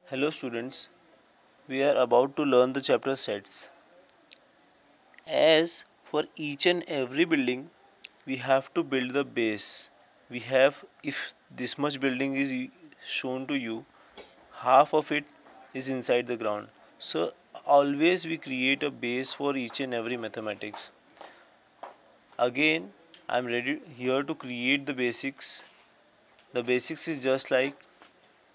Hello students, we are about to learn the chapter sets. As for each and every building, we have to build the base. We have, if this much building is shown to you, half of it is inside the ground. So always we create a base for each and every mathematics. Again, I am ready here to create the basics. The basics is just like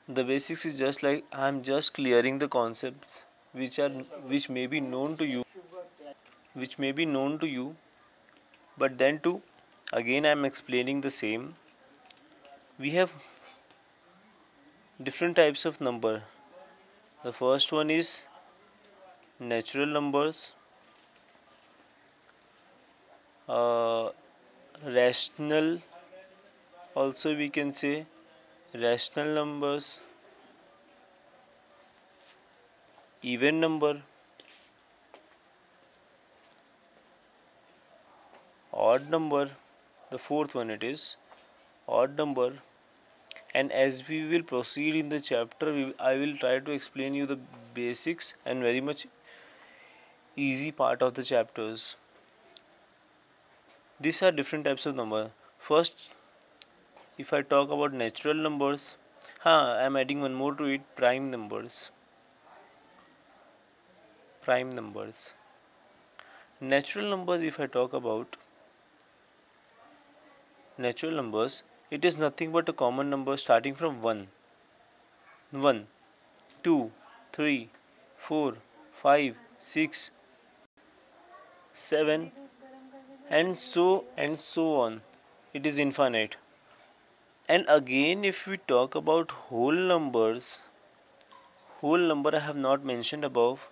I am just clearing the concepts which are which may be known to you, but then too again I am explaining the same. We have different types of number. The first one is natural numbers, uh, rational, also we can say rational numbers, even number, odd number. The fourth one it is odd number. And as we will proceed in the chapter, I will try to explain you the basics and very much easy part of the chapters. These are different types of number. First, if I talk about natural numbers, I am adding one more to it: prime numbers. Prime numbers. Natural numbers. If I talk about natural numbers, it is nothing but a common number starting from 1, 1, 2, 3, 4, 5, 6, 7, and so on. It is infinite. And again, if we talk about whole number I have not mentioned above.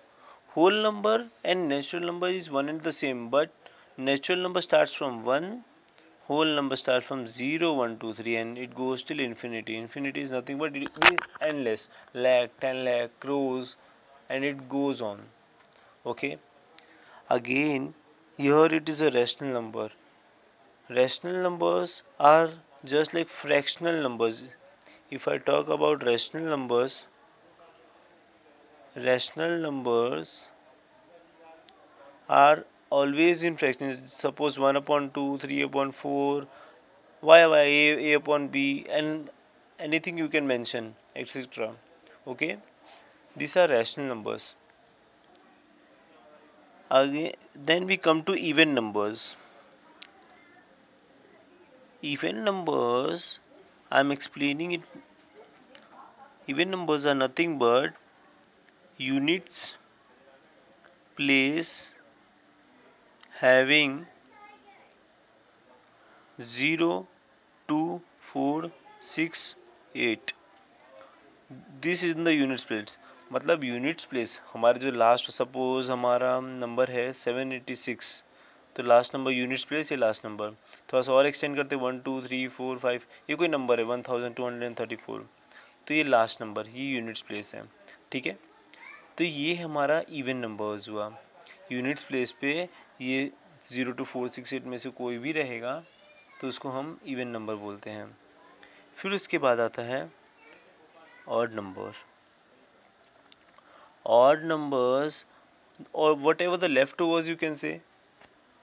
Whole number and natural number is one and the same, but natural number starts from 1, whole number starts from 0, 1, 2, 3, and it goes till infinity. Infinity is nothing but it is endless, lakh, 10 lakh, crores, and it goes on. Okay, again here it is a rational number. Rational numbers are just like fractional numbers. If I talk about rational numbers are always in fractions. Suppose 1 upon 2, 3 upon 4, a upon b, and anything you can mention, etc. Okay, these are rational numbers. Again, then we come to even numbers. Even numbers, I am explaining it. Even numbers are nothing but units place having 0, 2, 4, 6, 8. This is in the units place. मतलब units place हमारे जो last, suppose हमारा number है 786, तो last number units place ये last number. थोड़ा सा और एक्सटेंड करते 1, 2, 3, 4, 5, ये कोई नंबर है 1234, तो ये लास्ट नंबर ये यूनिट्स प्लेस है. ठीक है, तो ये हमारा इवन नंबर्स हुआ. यूनिट्स प्लेस पे ये 0 to 4, 6, 8 में से कोई भी रहेगा तो उसको हम इवन नंबर बोलते हैं. फिर उसके बाद आता है odd number. Odd numbers, or whatever the leftovers you can say,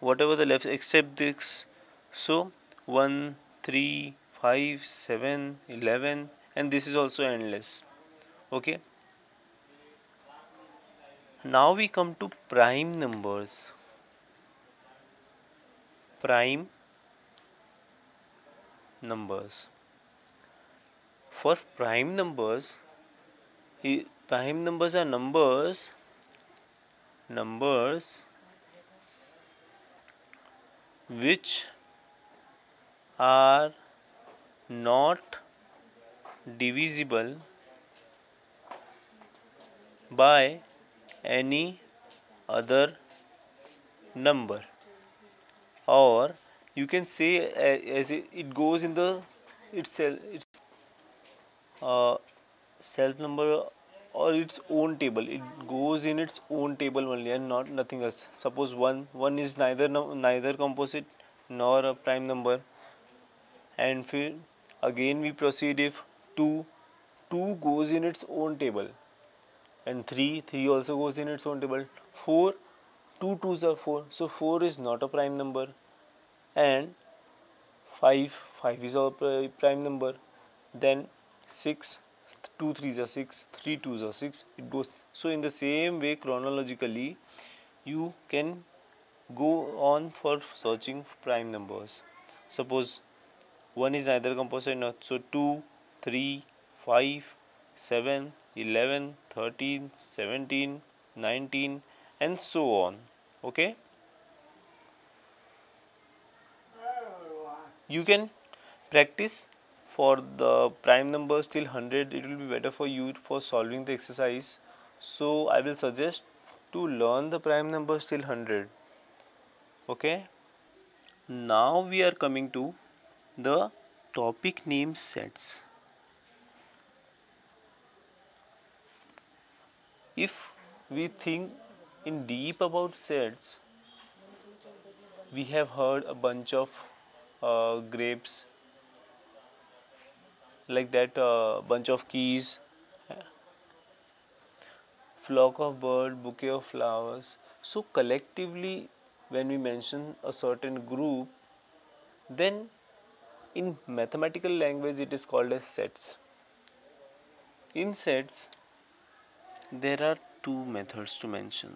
whatever the left except this. So 1, 3, 5, 7, 11, and this is also endless. Okay, now we come to prime numbers. Prime numbers. For prime numbers, prime numbers are numbers which are not divisible by any other number, or you can say as it goes in the itself, self number or its own table. It goes in its own table only and not nothing else. Suppose 1 is neither composite nor a prime number, and again we proceed if 2 goes in its own table. and 3 also goes in its own table. 4, 2 2s are 4, so 4 is not a prime number, and 5 is a prime number. Then 6, 2 3s are 6, 3 2s are 6, it goes. So in the same way, chronologically, you can go on for searching prime numbers. Suppose 1 is neither composite nor, so 2, 3, 5, 7, 11, 13, 17, 19, and so on. Okay, you can practice for the prime numbers till 100. It will be better for you for solving the exercise. So I will suggest to learn the prime numbers till 100. Okay, now we are coming to the topic name sets. If we think in deep about sets, we have heard a bunch of grapes, like that, bunch of keys, flock of bird, bouquet of flowers. So collectively, when we mention a certain group, then in mathematical language it is called as sets. In sets, there are two methods to mention: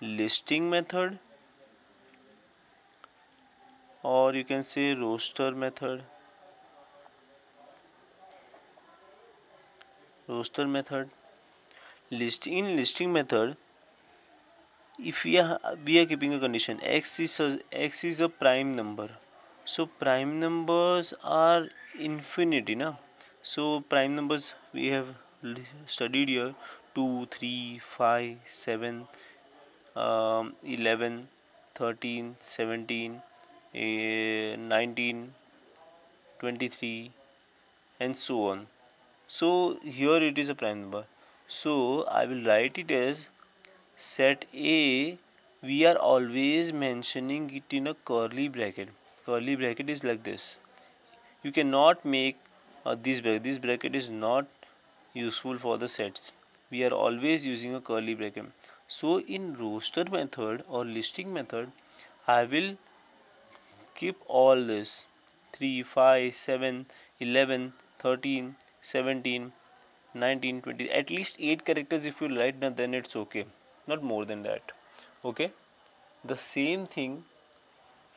listing method, or you can say roster method. Roster method. In listing method, if we are keeping a condition x is a prime number, so prime numbers are infinity, na? So prime numbers we have studied here: 2 3 5 7, 11, 13, 17, 19, 23, and so on. So here it is a prime number, so I will write it as set A. We are always mentioning it in a curly bracket. Curly bracket is like this. You cannot make this bracket. This bracket is not useful for the sets. We are always using a curly bracket. So in roster method or listing method, I will keep all this: 3 5 7, 11, 13, 17, 19, 20, at least 8 characters. If you write, then it's okay, not more than that. Okay, the same thing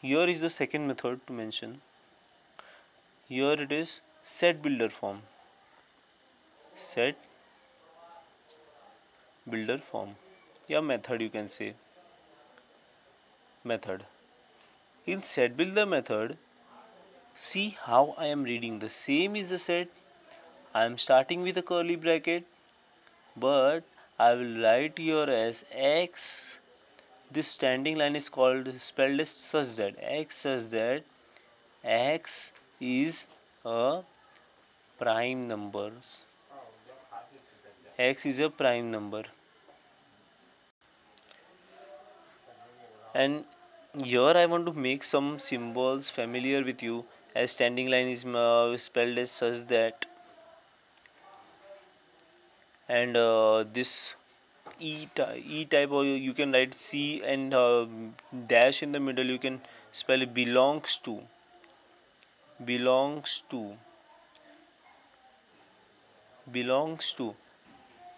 here is the second method to mention. Here it is set builder form. Set builder form, yeah, method, you can say method. In set builder method, see how I am reading. The same is the set. I am starting with a curly bracket, but I will write here as x. This standing line is spelled as such that x is a prime number. X is a prime number. And here I want to make some symbols familiar with you, as standing line is spelled as such that, and this E type, or you can write C, and dash in the middle, you can spell it belongs to.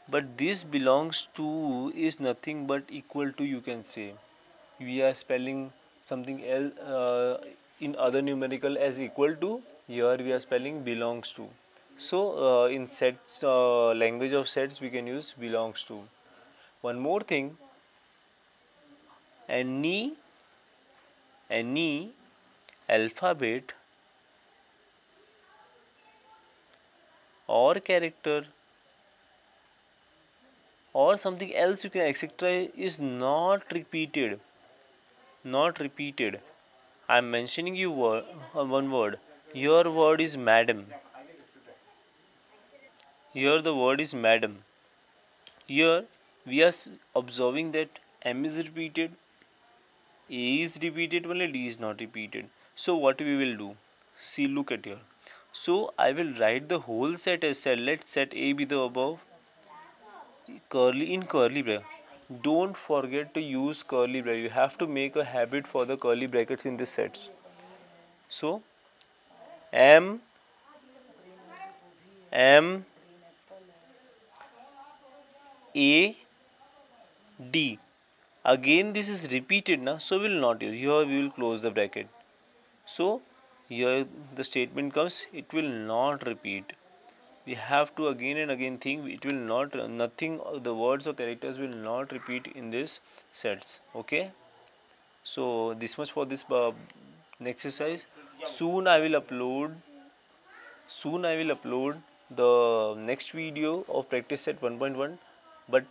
But this belongs to is nothing but equal to, you can say. We are spelling something else in other numerical as equal to. Here we are spelling belongs to. So in sets, language of sets, we can use belongs to. One more thing, any alphabet or character or something else, you can etc., is not repeated. I am mentioning you one word. Your word is madam. Here the word is madam. Here we are observing that M is repeated, A is repeated, only D is not repeated. So what we will do? See, look at here. So I will write the whole set as set. Let set A be the above. curly bracket, don't forget to use curly bracket. You have to make a habit for the curly brackets in this sets. So M A D, again this is repeated na, so we will not use. Here we will close the bracket. So here the statement comes, it will not repeat. We have to again and again think, it will not, nothing, the words or characters will not repeat in this sets. Okay, so this much for this exercise. Soon I will upload the next video of practice set 1.1, but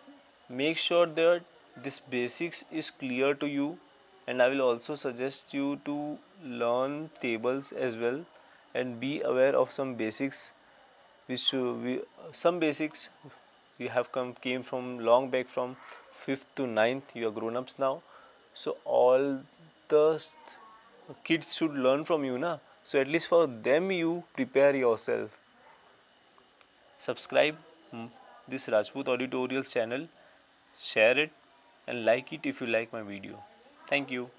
make sure that this basics is clear to you, and I will also suggest you to learn tables as well and be aware of some basics which some basics you have came from long back, from 5th to 9th. You are grown-ups now, so all the kids should learn from you na, so at least for them you prepare yourself. Subscribe this Rajput Auditorials channel, share it and like it if you like my video. Thank you.